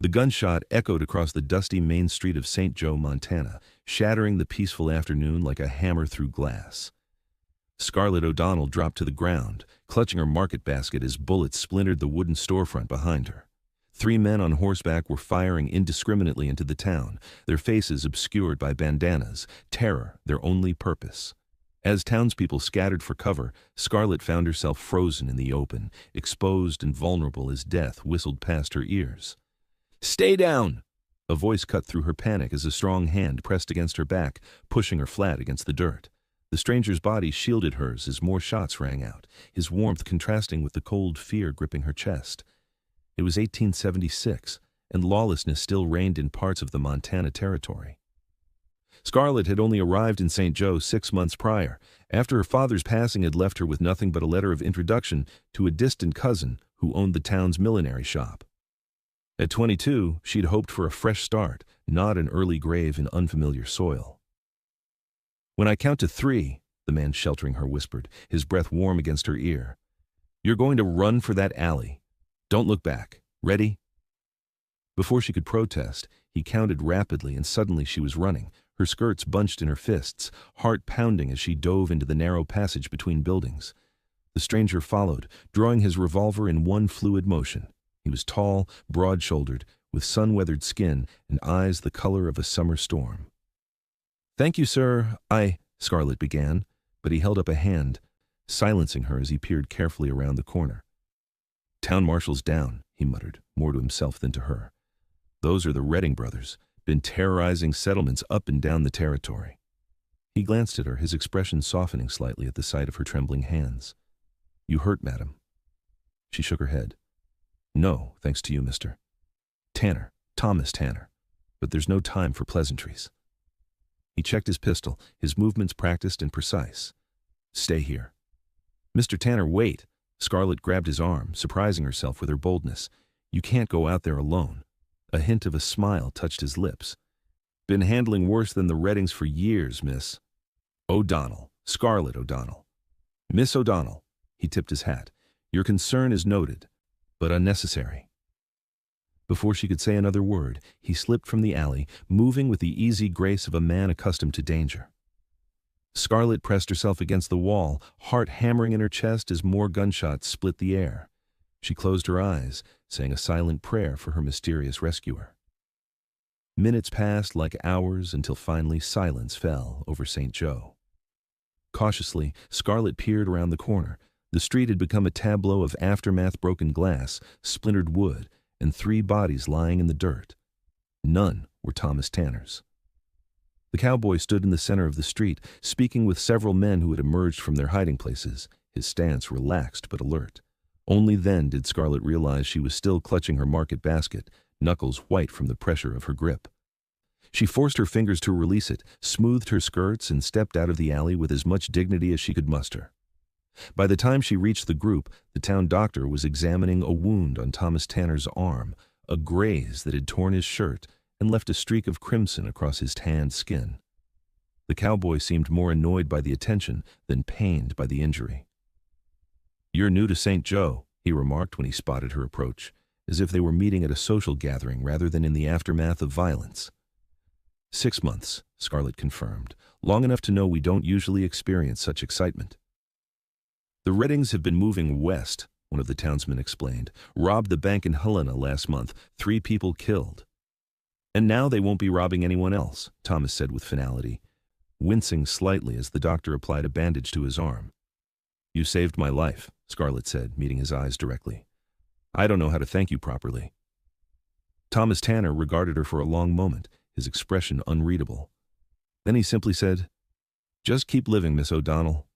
The gunshot echoed across the dusty main street of St. Joe, Montana, shattering the peaceful afternoon like a hammer through glass. Scarlett O'Donnell dropped to the ground, clutching her market basket as bullets splintered the wooden storefront behind her. 3 men on horseback were firing indiscriminately into the town, their faces obscured by bandanas, terror their only purpose. As townspeople scattered for cover, Scarlett found herself frozen in the open, exposed and vulnerable as death whistled past her ears. "Stay down!" A voice cut through her panic as a strong hand pressed against her back, pushing her flat against the dirt. The stranger's body shielded hers as more shots rang out, his warmth contrasting with the cold fear gripping her chest. It was 1876, and lawlessness still reigned in parts of the Montana Territory. Scarlett had only arrived in St. Joe 6 months prior, after her father's passing had left her with nothing but a letter of introduction to a distant cousin who owned the town's millinery shop. At 22, she'd hoped for a fresh start, not an early grave in unfamiliar soil. "When I count to 3, the man sheltering her whispered, his breath warm against her ear, "you're going to run for that alley. Don't look back. Ready?" Before she could protest, he counted rapidly, and suddenly she was running, her skirts bunched in her fists, heart pounding as she dove into the narrow passage between buildings. The stranger followed, drawing his revolver in one fluid motion. He was tall, broad-shouldered, with sun-weathered skin and eyes the color of a summer storm. "Thank you, sir. Scarlett began, but he held up a hand, silencing her as he peered carefully around the corner. "Town marshal's down," he muttered, more to himself than to her. "Those are the Redding brothers, been terrorizing settlements up and down the territory." He glanced at her, his expression softening slightly at the sight of her trembling hands. "You hurt, madam?" She shook her head. "No, thanks to you, Mr. Tanner, Thomas Tanner, but there's no time for pleasantries." He checked his pistol, his movements practiced and precise. "Stay here." "Mr. Tanner, wait." Scarlett grabbed his arm, surprising herself with her boldness. "You can't go out there alone." A hint of a smile touched his lips. "Been handling worse than the Reddings for years, Miss O'Donnell. Scarlett O'Donnell." "Miss O'Donnell." He tipped his hat. "Your concern is noted, but unnecessary." Before she could say another word, he slipped from the alley, moving with the easy grace of a man accustomed to danger. Scarlett pressed herself against the wall, heart hammering in her chest as more gunshots split the air. She closed her eyes, saying a silent prayer for her mysterious rescuer. Minutes passed like hours until finally silence fell over St. Joe. Cautiously, Scarlett peered around the corner. The street had become a tableau of aftermath, broken glass, splintered wood, and 3 bodies lying in the dirt. None were Thomas Tanner's. The cowboy stood in the center of the street, speaking with several men who had emerged from their hiding places, his stance relaxed but alert. Only then did Scarlett realize she was still clutching her market basket, knuckles white from the pressure of her grip. She forced her fingers to release it, smoothed her skirts, and stepped out of the alley with as much dignity as she could muster. By the time she reached the group, the town doctor was examining a wound on Thomas Tanner's arm, a graze that had torn his shirt and left a streak of crimson across his tanned skin. The cowboy seemed more annoyed by the attention than pained by the injury. "You're new to St. Joe," he remarked when he spotted her approach, as if they were meeting at a social gathering rather than in the aftermath of violence. 6 months, Scarlett confirmed, long enough to know we don't usually experience such excitement. "The Reddings have been moving west," one of the townsmen explained. "Robbed the bank in Helena last month, 3 people killed. And now they won't be robbing anyone else," Thomas said with finality, wincing slightly as the doctor applied a bandage to his arm. "You saved my life," Scarlett said, meeting his eyes directly. "I don't know how to thank you properly." Thomas Tanner regarded her for a long moment, his expression unreadable. Then he simply said, "Just keep living, Miss O'Donnell.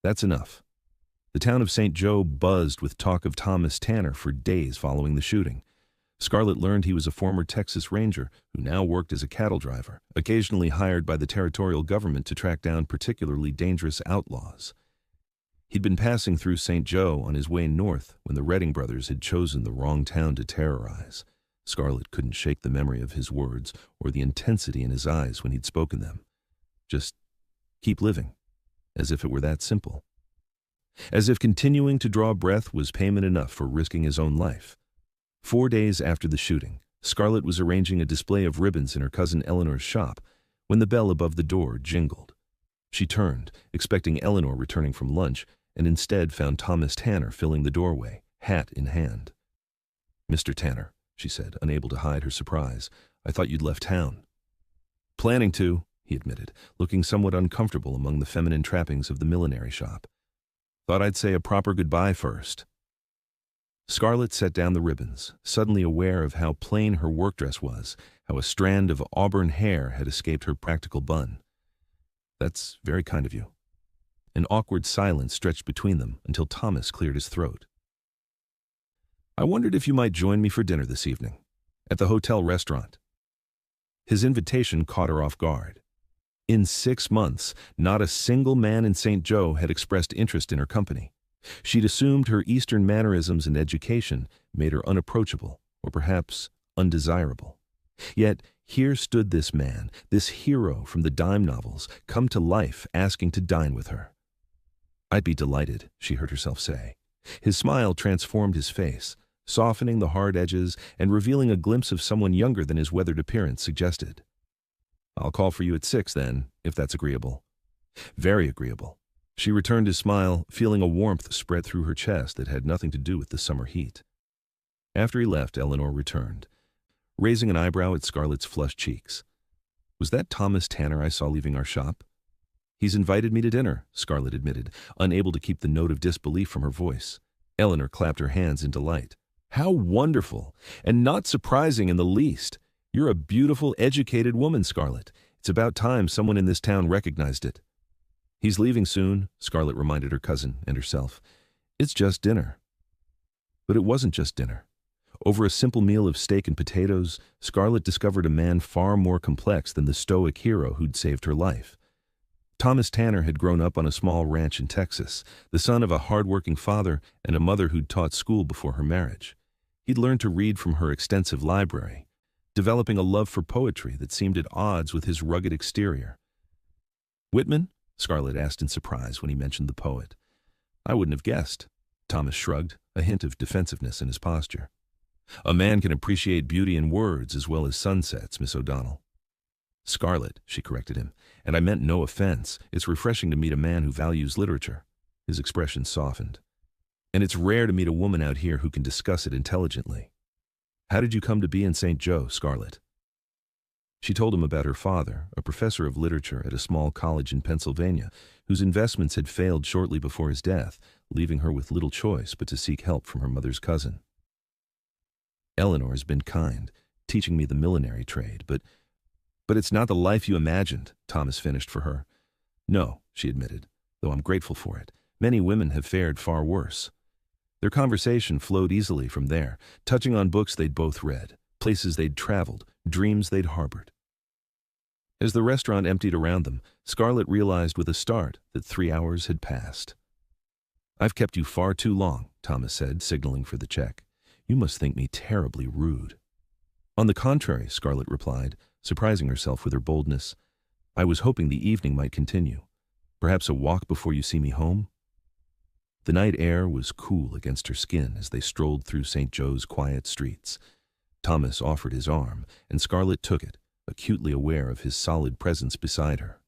That's enough." The town of St. Joe buzzed with talk of Thomas Tanner for days following the shooting. Scarlett learned he was a former Texas Ranger who now worked as a cattle driver, occasionally hired by the territorial government to track down particularly dangerous outlaws. He'd been passing through St. Joe on his way north when the Redding brothers had chosen the wrong town to terrorize. Scarlett couldn't shake the memory of his words or the intensity in his eyes when he'd spoken them. Just keep living, as if it were that simple. As if continuing to draw breath was payment enough for risking his own life. 4 days after the shooting, Scarlett was arranging a display of ribbons in her cousin Eleanor's shop when the bell above the door jingled. She turned, expecting Eleanor returning from lunch, and instead found Thomas Tanner filling the doorway, hat in hand. "Mr. Tanner," she said, unable to hide her surprise, "I thought you'd left town." "Planning to," he admitted, looking somewhat uncomfortable among the feminine trappings of the millinery shop. "Thought I'd say a proper goodbye first." Scarlett set down the ribbons, suddenly aware of how plain her work dress was, how a strand of auburn hair had escaped her practical bun. "That's very kind of you." An awkward silence stretched between them until Thomas cleared his throat. "I wondered if you might join me for dinner this evening, at the hotel restaurant." His invitation caught her off guard. In 6 months, not a single man in St. Joe had expressed interest in her company. She'd assumed her Eastern mannerisms and education made her unapproachable, or perhaps undesirable. Yet here stood this man, this hero from the dime novels, come to life asking to dine with her. "I'd be delighted," she heard herself say. His smile transformed his face, softening the hard edges and revealing a glimpse of someone younger than his weathered appearance suggested. "I'll call for you at 6 then, if that's agreeable." "Very agreeable." She returned his smile, feeling a warmth spread through her chest that had nothing to do with the summer heat. After he left, Eleanor returned, raising an eyebrow at Scarlett's flushed cheeks. "Was that Thomas Tanner I saw leaving our shop?" "He's invited me to dinner," Scarlett admitted, unable to keep the note of disbelief from her voice. Eleanor clapped her hands in delight. "How wonderful! And not surprising in the least. You're a beautiful, educated woman, Scarlett. It's about time someone in this town recognized it." "He's leaving soon," Scarlett reminded her cousin and herself. "It's just dinner." But it wasn't just dinner. Over a simple meal of steak and potatoes, Scarlett discovered a man far more complex than the stoic hero who'd saved her life. Thomas Tanner had grown up on a small ranch in Texas, the son of a hard-working father and a mother who'd taught school before her marriage. He'd learned to read from her extensive library, developing a love for poetry that seemed at odds with his rugged exterior. "Whitman?" Scarlett asked in surprise when he mentioned the poet. "I wouldn't have guessed." Thomas shrugged, a hint of defensiveness in his posture. "A man can appreciate beauty in words as well as sunsets, Miss O'Donnell." "Scarlett," she corrected him, "and I meant no offense. It's refreshing to meet a man who values literature." His expression softened. "And it's rare to meet a woman out here who can discuss it intelligently." "How did you come to be in St. Joe, Scarlett?" She told him about her father, a professor of literature at a small college in Pennsylvania, whose investments had failed shortly before his death, leaving her with little choice but to seek help from her mother's cousin. "Eleanor's been kind, teaching me the millinery trade, but it's not the life you imagined," Thomas finished for her. "No," she admitted, "though I'm grateful for it. Many women have fared far worse." Their conversation flowed easily from there, touching on books they'd both read, places they'd traveled, dreams they'd harbored. As the restaurant emptied around them, Scarlett realized with a start that 3 hours had passed. "I've kept you far too long," Thomas said, signaling for the check. "You must think me terribly rude." "On the contrary," Scarlett replied, surprising herself with her boldness. "I was hoping the evening might continue. Perhaps a walk before you see me home?" The night air was cool against her skin as they strolled through St. Joe's quiet streets. Thomas offered his arm, and Scarlett took it, acutely aware of his solid presence beside her.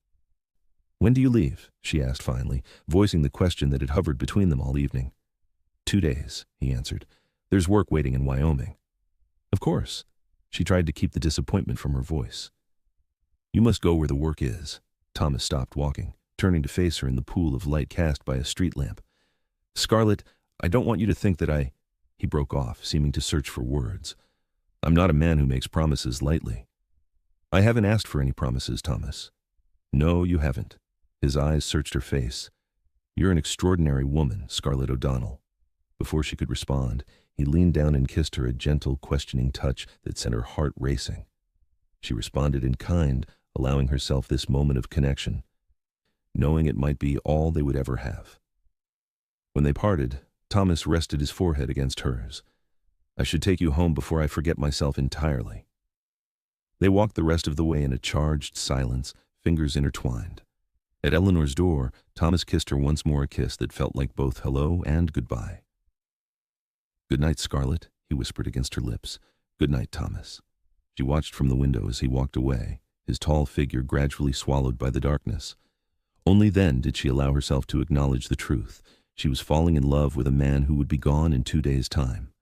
"When do you leave?" she asked finally, voicing the question that had hovered between them all evening. 2 days, he answered. "There's work waiting in Wyoming." "Of course." She tried to keep the disappointment from her voice. "You must go where the work is." Thomas stopped walking, turning to face her in the pool of light cast by a street lamp. "Scarlett, I don't want you to think that I—" He broke off, seeming to search for words. "I'm not a man who makes promises lightly." "I haven't asked for any promises, Thomas." "No, you haven't." His eyes searched her face. "You're an extraordinary woman, Scarlett O'Donnell." Before she could respond, he leaned down and kissed her a gentle, questioning touch that sent her heart racing. She responded in kind, allowing herself this moment of connection, knowing it might be all they would ever have. When they parted, Thomas rested his forehead against hers. "I should take you home before I forget myself entirely." They walked the rest of the way in a charged silence, fingers intertwined. At Eleanor's door, Thomas kissed her once more, a kiss that felt like both hello and goodbye. "Good night, Scarlett," he whispered against her lips. "Good night, Thomas." She watched from the window as he walked away, his tall figure gradually swallowed by the darkness. Only then did she allow herself to acknowledge the truth. She was falling in love with a man who would be gone in 2 days' time.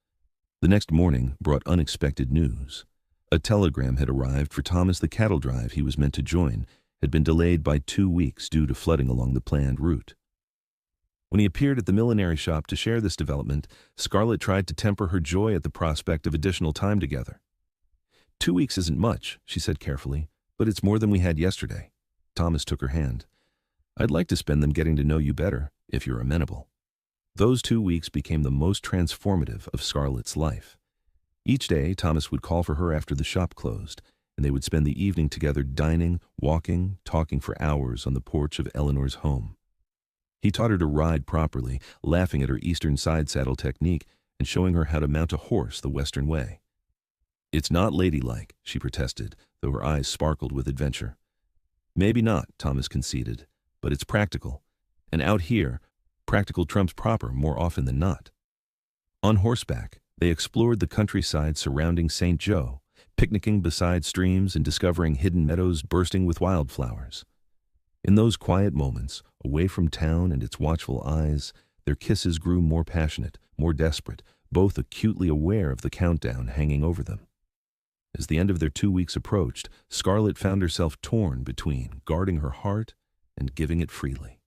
The next morning brought unexpected news. A telegram had arrived for Thomas. The cattle drive he was meant to join had been delayed by 2 weeks due to flooding along the planned route. When he appeared at the millinery shop to share this development, Scarlett tried to temper her joy at the prospect of additional time together. 2 weeks isn't much, she said carefully, but it's more than we had yesterday. Thomas took her hand. I'd like to spend them getting to know you better, if you're amenable. Those 2 weeks became the most transformative of Scarlett's life. Each day, Thomas would call for her after the shop closed, and they would spend the evening together dining, walking, talking for hours on the porch of Eleanor's home. He taught her to ride properly, laughing at her eastern side saddle technique and showing her how to mount a horse the western way. It's not ladylike, she protested, though her eyes sparkled with adventure. Maybe not, Thomas conceded, but it's practical. And out here, practical trumps proper more often than not. On horseback, they explored the countryside surrounding St. Joe, picnicking beside streams and discovering hidden meadows bursting with wildflowers. In those quiet moments, away from town and its watchful eyes, their kisses grew more passionate, more desperate, both acutely aware of the countdown hanging over them. As the end of their 2 weeks approached, Scarlett found herself torn between guarding her heart and giving it freely.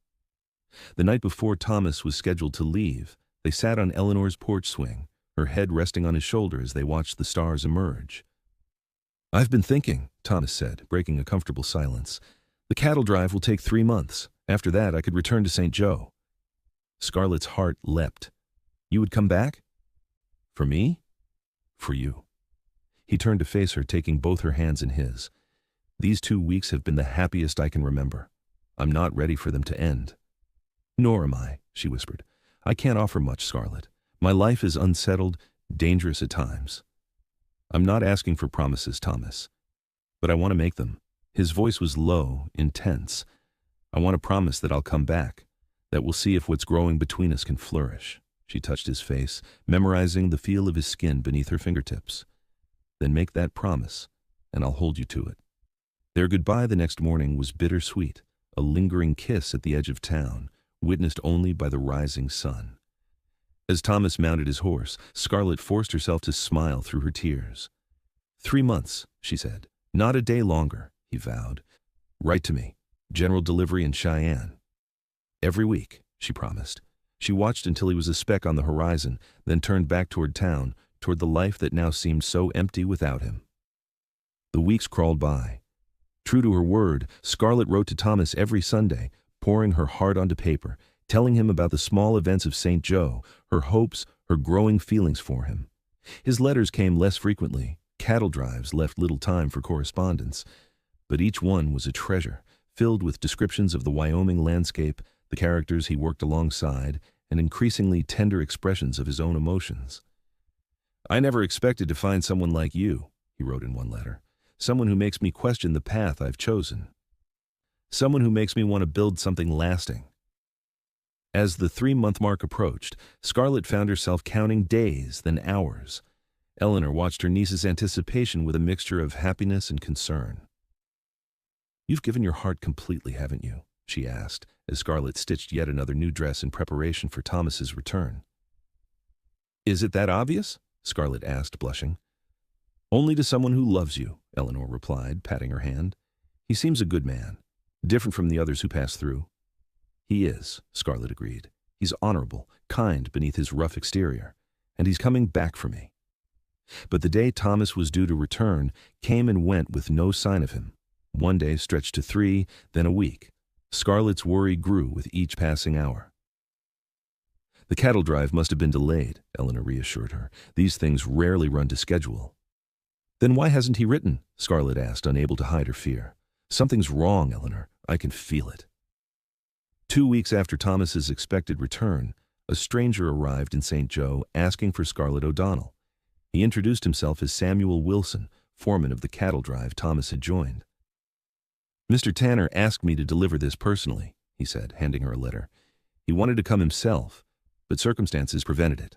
The night before Thomas was scheduled to leave, they sat on Eleanor's porch swing, her head resting on his shoulder as they watched the stars emerge. I've been thinking, Thomas said, breaking a comfortable silence. The cattle drive will take 3 months. After that, I could return to St. Joe. Scarlett's heart leapt. You would come back? For me? For you. He turned to face her, taking both her hands in his. These 2 weeks have been the happiest I can remember. I'm not ready for them to end. Nor am I, she whispered. I can't offer much, Scarlett. My life is unsettled, dangerous at times. I'm not asking for promises, Thomas, but I want to make them. His voice was low, intense. I want to promise that I'll come back, that we'll see if what's growing between us can flourish. She touched his face, memorizing the feel of his skin beneath her fingertips. Then make that promise, and I'll hold you to it. Their goodbye the next morning was bittersweet, a lingering kiss at the edge of town, witnessed only by the rising sun. As Thomas mounted his horse, Scarlett forced herself to smile through her tears. 3 months, she said. Not a day longer, he vowed. Write to me. General delivery in Cheyenne. Every week, she promised. She watched until he was a speck on the horizon, then turned back toward town, toward the life that now seemed so empty without him. The weeks crawled by. True to her word, Scarlett wrote to Thomas every Sunday, pouring her heart onto paper, telling him about the small events of St. Joe, her hopes, her growing feelings for him. His letters came less frequently. Cattle drives left little time for correspondence, but each one was a treasure, filled with descriptions of the Wyoming landscape, the characters he worked alongside, and increasingly tender expressions of his own emotions. I never expected to find someone like you, he wrote in one letter, someone who makes me question the path I've chosen. Someone who makes me want to build something lasting. As the 3-month mark approached, Scarlett found herself counting days, then hours. Eleanor watched her niece's anticipation with a mixture of happiness and concern. You've given your heart completely, haven't you? She asked, as Scarlett stitched yet another new dress in preparation for Thomas's return. Is it that obvious? Scarlett asked, blushing. Only to someone who loves you, Eleanor replied, patting her hand. He seems a good man, different from the others who pass through. He is, Scarlett agreed. He's honorable, kind beneath his rough exterior, and he's coming back for me. But the day Thomas was due to return came and went with no sign of him. One day stretched to 3, then a week. Scarlett's worry grew with each passing hour. The cattle drive must have been delayed, Eleanor reassured her. These things rarely run to schedule. Then why hasn't he written? Scarlett asked, unable to hide her fear. Something's wrong, Eleanor. I can feel it. 2 weeks after Thomas's expected return, a stranger arrived in St. Joe asking for Scarlett O'Donnell. He introduced himself as Samuel Wilson, foreman of the cattle drive Thomas had joined. Mr. Tanner asked me to deliver this personally, he said, handing her a letter. He wanted to come himself, but circumstances prevented it.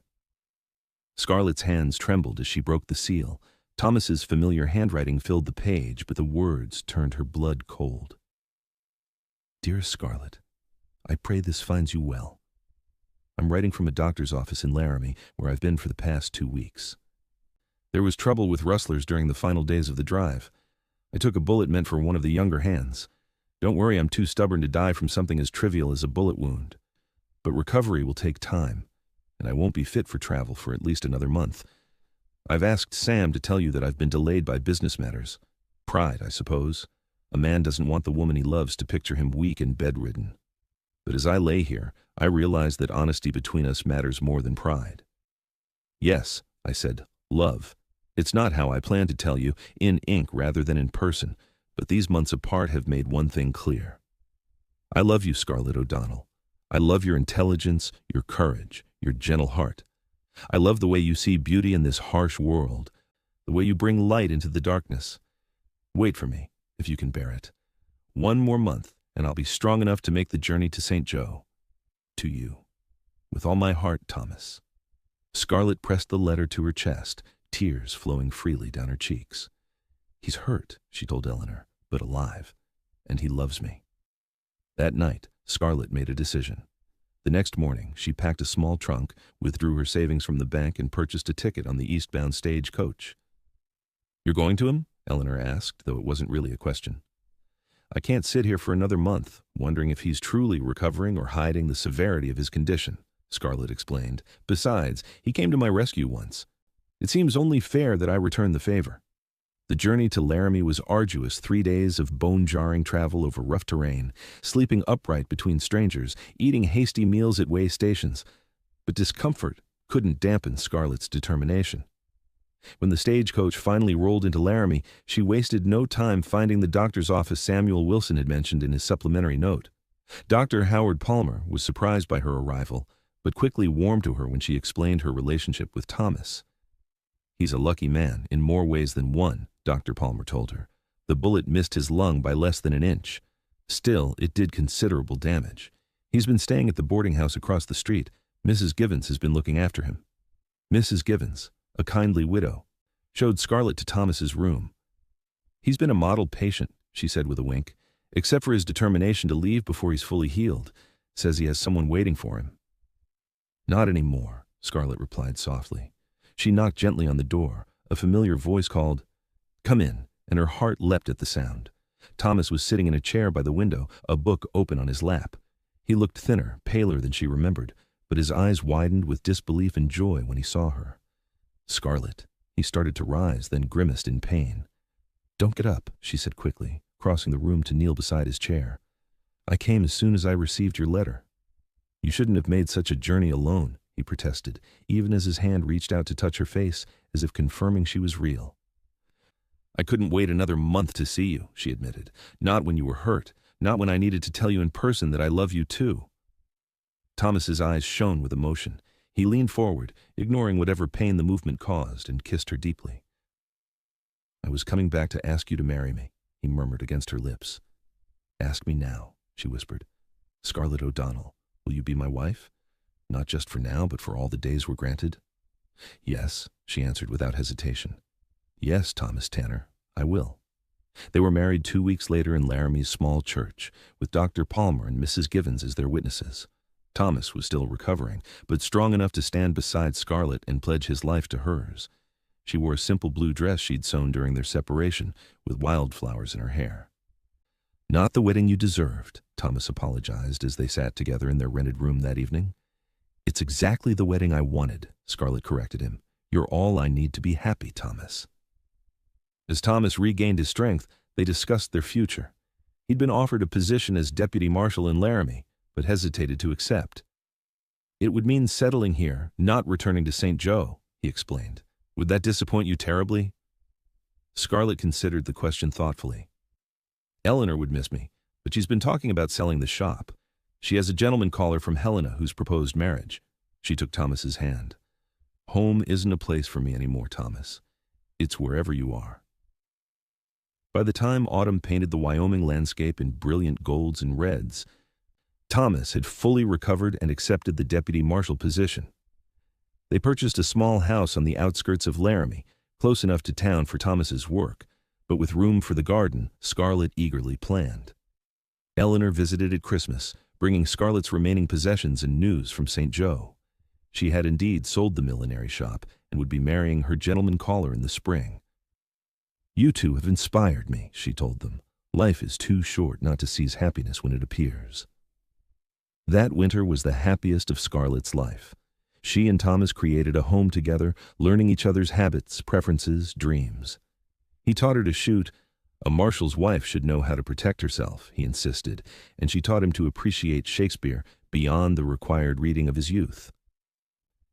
Scarlett's hands trembled as she broke the seal, Thomas's familiar handwriting filled the page, but the words turned her blood cold. Dearest Scarlett, I pray this finds you well. I'm writing from a doctor's office in Laramie, where I've been for the past 2 weeks. There was trouble with rustlers during the final days of the drive. I took a bullet meant for one of the younger hands. Don't worry, I'm too stubborn to die from something as trivial as a bullet wound. But recovery will take time, and I won't be fit for travel for at least another month. I've asked Sam to tell you that I've been delayed by business matters. Pride, I suppose. A man doesn't want the woman he loves to picture him weak and bedridden. But as I lay here, I realize that honesty between us matters more than pride. Yes, I said, love. It's not how I planned to tell you, in ink rather than in person, but these months apart have made one thing clear. I love you, Scarlett O'Donnell. I love your intelligence, your courage, your gentle heart. I love the way you see beauty in this harsh world, the way you bring light into the darkness. Wait for me, if you can bear it. 1 more month, and I'll be strong enough to make the journey to St. Joe. To you. With all my heart, Thomas. Scarlett pressed the letter to her chest, tears flowing freely down her cheeks. He's hurt, she told Eleanor, but alive, and he loves me. That night, Scarlett made a decision. The next morning, she packed a small trunk, withdrew her savings from the bank, and purchased a ticket on the eastbound stage coach. You're going to him? Eleanor asked, though it wasn't really a question. I can't sit here for another month, wondering if he's truly recovering or hiding the severity of his condition, Scarlett explained. Besides, he came to my rescue once. It seems only fair that I return the favor. The journey to Laramie was arduous, 3 days of bone-jarring travel over rough terrain, sleeping upright between strangers, eating hasty meals at way stations. But discomfort couldn't dampen Scarlett's determination. When the stagecoach finally rolled into Laramie, she wasted no time finding the doctor's office Samuel Wilson had mentioned in his supplementary note. Dr. Howard Palmer was surprised by her arrival, but quickly warmed to her when she explained her relationship with Thomas. He's a lucky man in more ways than one, Dr. Palmer told her. The bullet missed his lung by less than an inch. Still, it did considerable damage. He's been staying at the boarding house across the street. Mrs. Givens has been looking after him. Mrs. Givens, a kindly widow, showed Scarlett to Thomas's room. He's been a model patient, she said with a wink, except for his determination to leave before he's fully healed. Says he has someone waiting for him. Not anymore, Scarlett replied softly. She knocked gently on the door. A familiar voice called, "Come in," and her heart leapt at the sound. Thomas was sitting in a chair by the window, a book open on his lap. He looked thinner, paler than she remembered, but his eyes widened with disbelief and joy when he saw her. Scarlett. He started to rise, then grimaced in pain. "Don't get up," she said quickly, crossing the room to kneel beside his chair. "I came as soon as I received your letter." "You shouldn't have made such a journey alone," he protested, even as his hand reached out to touch her face, as if confirming she was real. "I couldn't wait another month to see you," she admitted. "Not when you were hurt, not when I needed to tell you in person that I love you too." Thomas's eyes shone with emotion. He leaned forward, ignoring whatever pain the movement caused, and kissed her deeply. "I was coming back to ask you to marry me," he murmured against her lips. "Ask me now," she whispered. "Scarlett O'Donnell, will you be my wife? Not just for now, but for all the days we're granted?" "Yes," she answered without hesitation. "Yes, Thomas Tanner, I will." They were married 2 weeks later in Laramie's small church, with Dr. Palmer and Mrs. Givens as their witnesses. Thomas was still recovering, but strong enough to stand beside Scarlett and pledge his life to hers. She wore a simple blue dress she'd sewn during their separation, with wildflowers in her hair. "Not the wedding you deserved," Thomas apologized as they sat together in their rented room that evening. "It's exactly the wedding I wanted," Scarlett corrected him. "You're all I need to be happy, Thomas." As Thomas regained his strength, they discussed their future. He'd been offered a position as deputy marshal in Laramie, but hesitated to accept. "It would mean settling here, not returning to St. Joe," he explained. "Would that disappoint you terribly?" Scarlett considered the question thoughtfully. "Eleanor would miss me, but she's been talking about selling the shop. She has a gentleman caller from Helena who's proposed marriage." She took Thomas's hand. "Home isn't a place for me anymore, Thomas. It's wherever you are." By the time autumn painted the Wyoming landscape in brilliant golds and reds, Thomas had fully recovered and accepted the deputy marshal position. They purchased a small house on the outskirts of Laramie, close enough to town for Thomas's work, but with room for the garden Scarlett eagerly planned. Eleanor visited at Christmas, bringing Scarlett's remaining possessions and news from St. Joe. She had indeed sold the millinery shop and would be marrying her gentleman caller in the spring. "You two have inspired me," she told them. "Life is too short not to seize happiness when it appears." That winter was the happiest of Scarlett's life. She and Thomas created a home together, learning each other's habits, preferences, dreams. He taught her to shoot. A marshal's wife should know how to protect herself, he insisted, and she taught him to appreciate Shakespeare beyond the required reading of his youth.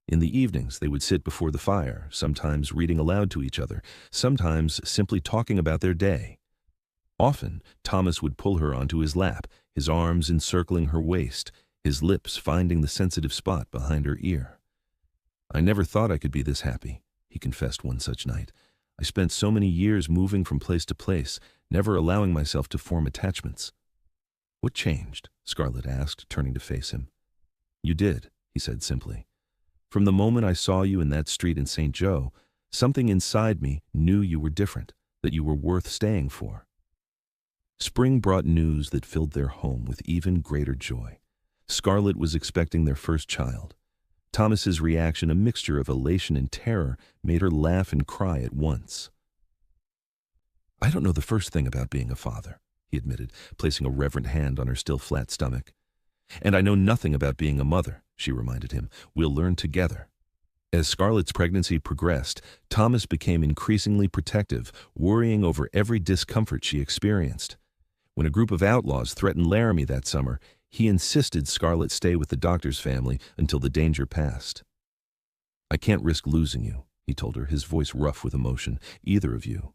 In the evenings, they would sit before the fire, sometimes reading aloud to each other, sometimes simply talking about their day. Often, Thomas would pull her onto his lap, his arms encircling her waist, his lips finding the sensitive spot behind her ear. "I never thought I could be this happy," he confessed one such night. "I spent so many years moving from place to place, never allowing myself to form attachments." "What changed?" Scarlett asked, turning to face him. "You did," he said simply. "From the moment I saw you in that street in St. Joe, something inside me knew you were different, that you were worth staying for." Spring brought news that filled their home with even greater joy. Scarlett was expecting their first child. Thomas's reaction, a mixture of elation and terror, made her laugh and cry at once. "I don't know the first thing about being a father," he admitted, placing a reverent hand on her still flat stomach. "And I know nothing about being a mother," she reminded him. "We'll learn together." As Scarlett's pregnancy progressed, Thomas became increasingly protective, worrying over every discomfort she experienced. When a group of outlaws threatened Laramie that summer, he insisted Scarlett stay with the doctor's family until the danger passed. "I can't risk losing you," he told her, his voice rough with emotion. "Either of you."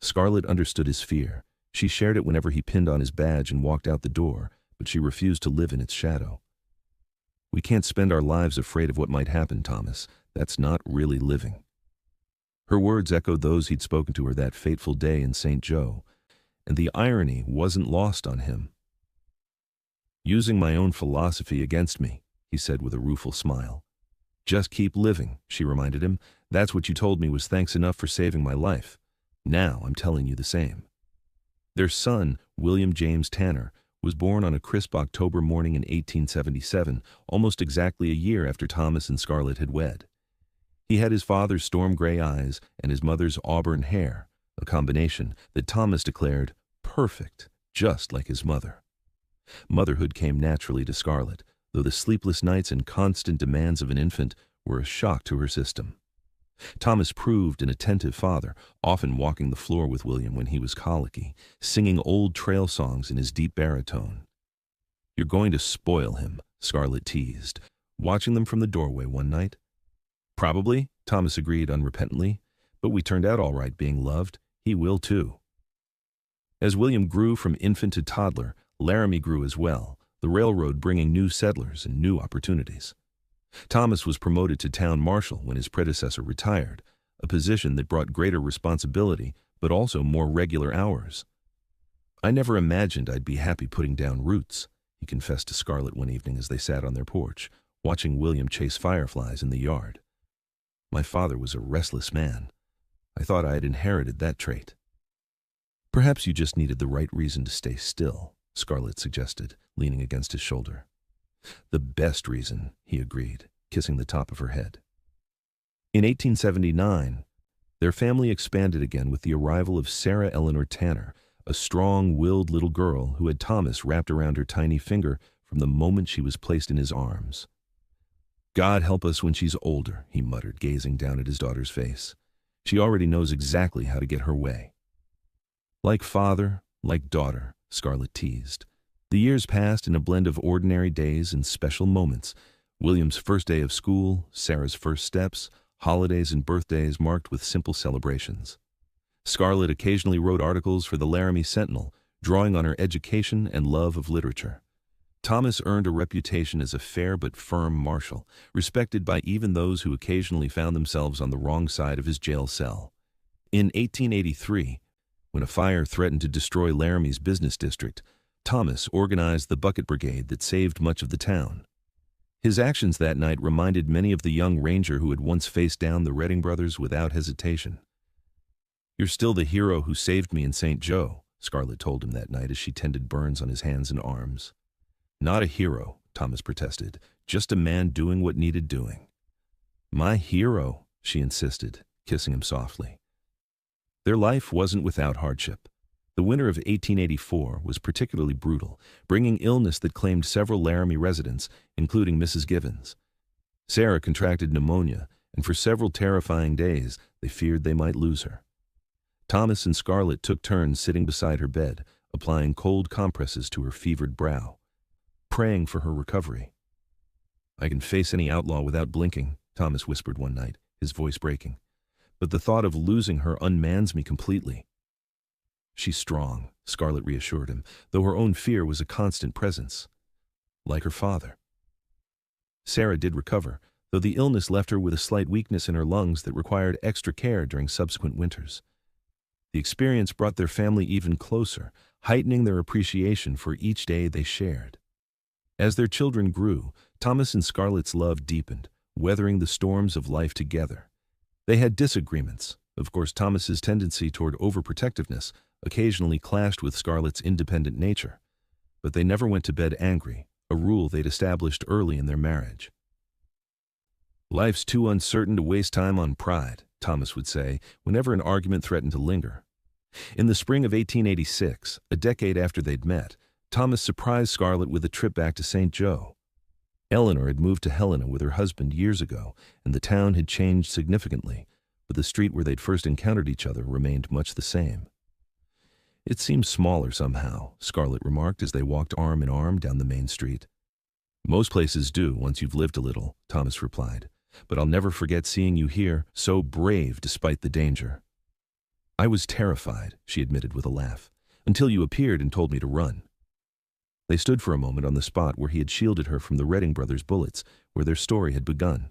Scarlett understood his fear. She shared it whenever he pinned on his badge and walked out the door, but she refused to live in its shadow. "We can't spend our lives afraid of what might happen, Thomas. That's not really living." Her words echoed those he'd spoken to her that fateful day in St. Joe, and the irony wasn't lost on him. "Using my own philosophy against me," he said with a rueful smile. "Just keep living," she reminded him. "That's what you told me was thanks enough for saving my life. Now I'm telling you the same." Their son, William James Tanner, was born on a crisp October morning in 1877, almost exactly a year after Thomas and Scarlett had wed. He had his father's storm gray eyes and his mother's auburn hair, a combination that Thomas declared perfect, just like his mother. Motherhood came naturally to Scarlett, though the sleepless nights and constant demands of an infant were a shock to her system. Thomas proved an attentive father, often walking the floor with William when he was colicky, singing old trail songs in his deep baritone. "You're going to spoil him," Scarlett teased, watching them from the doorway one night. "Probably," Thomas agreed unrepentantly, "but we turned out all right being loved. He will too." As William grew from infant to toddler, Laramie grew as well, the railroad bringing new settlers and new opportunities. Thomas was promoted to town marshal when his predecessor retired, a position that brought greater responsibility but also more regular hours. "I never imagined I'd be happy putting down roots," he confessed to Scarlett one evening as they sat on their porch, watching William chase fireflies in the yard. "My father was a restless man. I thought I had inherited that trait." "Perhaps you just needed the right reason to stay still," Scarlett suggested, leaning against his shoulder. "The best reason," he agreed, kissing the top of her head. In 1879, their family expanded again with the arrival of Sarah Eleanor Tanner, a strong-willed little girl who had Thomas wrapped around her tiny finger from the moment she was placed in his arms. "God help us when she's older," he muttered, gazing down at his daughter's face. "She already knows exactly how to get her way." Like father, like daughter, Scarlett teased. The years passed in a blend of ordinary days and special moments. William's first day of school, Sarah's first steps, holidays and birthdays marked with simple celebrations. Scarlett occasionally wrote articles for the Laramie Sentinel, drawing on her education and love of literature. Thomas earned a reputation as a fair but firm marshal, respected by even those who occasionally found themselves on the wrong side of his jail cell. In 1883, when a fire threatened to destroy Laramie's business district, Thomas organized the bucket brigade that saved much of the town. His actions that night reminded many of the young ranger who had once faced down the Redding brothers without hesitation. "You're still the hero who saved me in St. Joe," Scarlett told him that night as she tended burns on his hands and arms. "Not a hero," Thomas protested, "just a man doing what needed doing." "My hero," she insisted, kissing him softly. Their life wasn't without hardship. The winter of 1884 was particularly brutal, bringing illness that claimed several Laramie residents, including Mrs. Givens. Sarah contracted pneumonia, and for several terrifying days they feared they might lose her. Thomas and Scarlett took turns sitting beside her bed, applying cold compresses to her fevered brow, praying for her recovery. "I can face any outlaw without blinking," Thomas whispered one night, his voice breaking. "But the thought of losing her unmans me completely." "She's strong," Scarlett reassured him, though her own fear was a constant presence. "Like her father." Sarah did recover, though the illness left her with a slight weakness in her lungs that required extra care during subsequent winters. The experience brought their family even closer, heightening their appreciation for each day they shared. As their children grew, Thomas and Scarlett's love deepened, weathering the storms of life together. They had disagreements. Of course, Thomas's tendency toward overprotectiveness occasionally clashed with Scarlett's independent nature, but they never went to bed angry, a rule they'd established early in their marriage. "Life's too uncertain to waste time on pride," Thomas would say whenever an argument threatened to linger. In the spring of 1886, a decade after they'd met, Thomas surprised Scarlett with a trip back to St. Joe. Eleanor had moved to Helena with her husband years ago, and the town had changed significantly, but the street where they'd first encountered each other remained much the same. "It seems smaller somehow," Scarlett remarked as they walked arm in arm down the main street. "Most places do once you've lived a little," Thomas replied, "but I'll never forget seeing you here, so brave despite the danger." "I was terrified," she admitted with a laugh, "until you appeared and told me to run." They stood for a moment on the spot where he had shielded her from the Redding brothers' bullets, where their story had begun.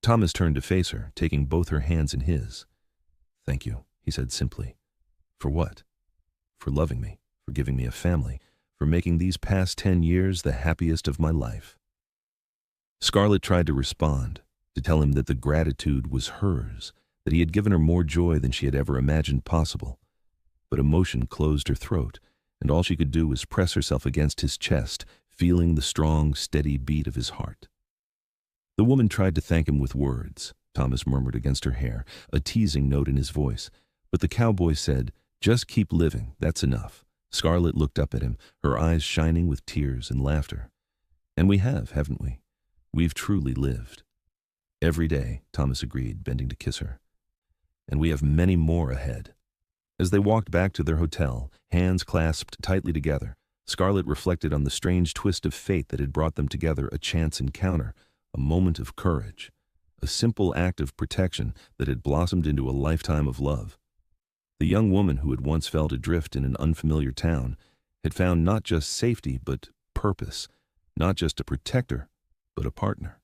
Thomas turned to face her, taking both her hands in his. "Thank you," he said simply. "For what?" "For loving me, for giving me a family, for making these past 10 years the happiest of my life." Scarlett tried to respond, to tell him that the gratitude was hers, that he had given her more joy than she had ever imagined possible. But emotion closed her throat, and all she could do was press herself against his chest, feeling the strong, steady beat of his heart. The woman tried to thank him with words, Thomas murmured against her hair, a teasing note in his voice, but the cowboy said, "Just keep living, that's enough." Scarlett looked up at him, her eyes shining with tears and laughter. "And we have, haven't we? We've truly lived." "Every day," Thomas agreed, bending to kiss her. "And we have many more ahead." As they walked back to their hotel, hands clasped tightly together, Scarlett reflected on the strange twist of fate that had brought them together, a chance encounter, a moment of courage, a simple act of protection that had blossomed into a lifetime of love. The young woman who had once felt adrift in an unfamiliar town had found not just safety but purpose, not just a protector, but a partner.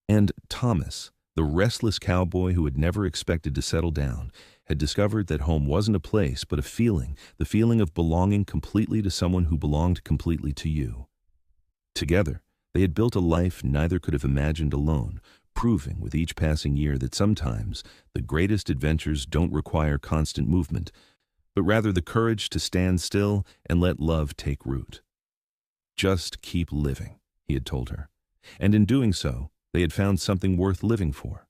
And Thomas, the restless cowboy who had never expected to settle down, had discovered that home wasn't a place but a feeling, the feeling of belonging completely to someone who belonged completely to you. Together, they had built a life neither could have imagined alone, proving with each passing year that sometimes the greatest adventures don't require constant movement, but rather the courage to stand still and let love take root. "Just keep living," he had told her, and in doing so, they had found something worth living for.